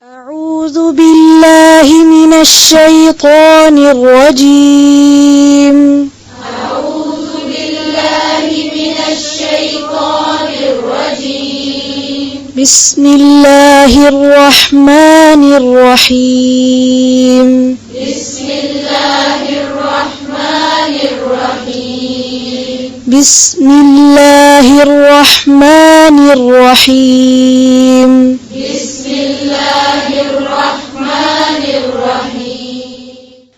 أعوذ بالله من الشيطان الرجيم. أعوذ بالله من الشيطان الرجيم. بسم الله الرحمن الرحيم. بسم الله الرحمن الرحيم. بسم الله الرحمن الرحيم. بسم الله الرحمن الرحيم.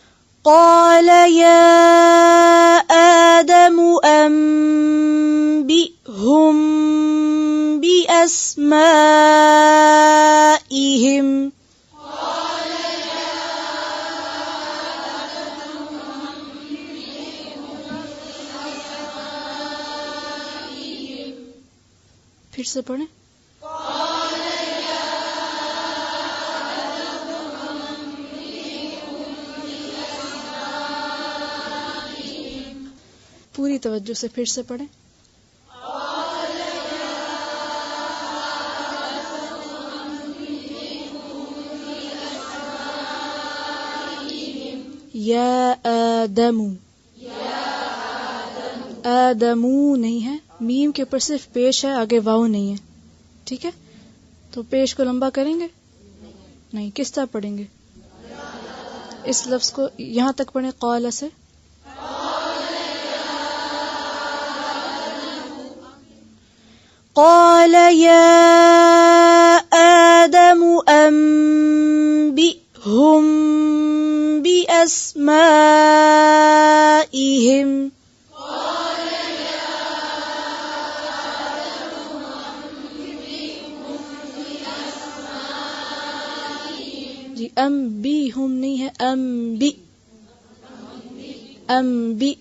قال يا آدم أنبئهم بأسمائهم. پھر سے پڑھیں. پوری توجہ سے پھر سے پڑھیں. یا آدم. آدمو نہیں ہے، میم کے اوپر صرف پیش ہے، آگے واو نہیں ہے. ٹھیک ہے، تو پیش کو لمبا کریں گے نہیں. کس طرح پڑھیں گے؟ اس لفظ کو یہاں تک پڑھیں قال سے. قال يا آدم أنبئهم بأسمائهم. جی انبئهم نہیں ہے، انبئ. انبئ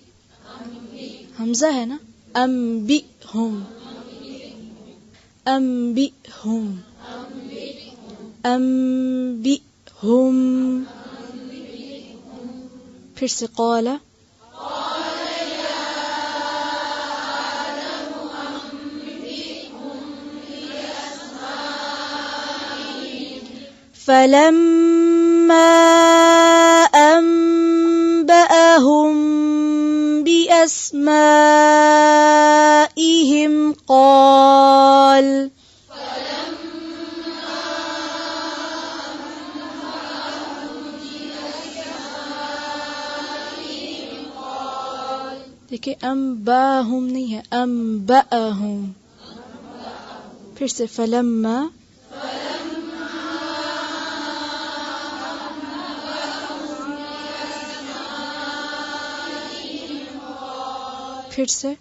حمزہ ہے نا. انبئهم. انبئهم. انبئهم. پھر سے قال. فلما أنبأهم بأسمائهم قال. دیکھیں انباہم نہیں ہے، انبأهم. پھر سے فلما. پھر سے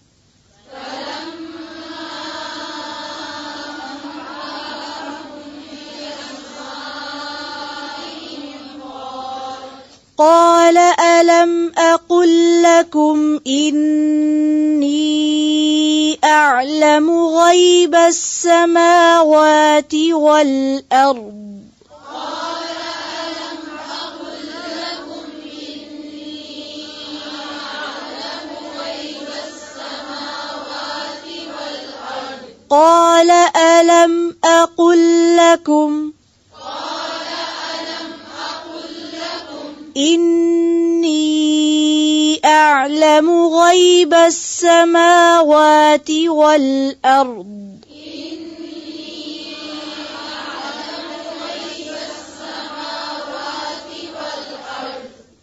قال ألم أقل لكم إني أعلم غيب السماوات والأرض. قال ألم أقل لكم إني أعلم غيب السماوات والأرض.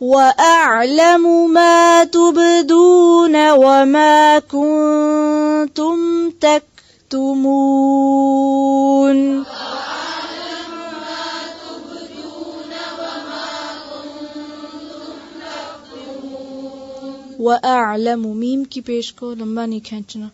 وأعلم ما تبدون وما كنتم تكتمون. وأعلم میم کی پیش کو لمبا نہیں کھینچنا.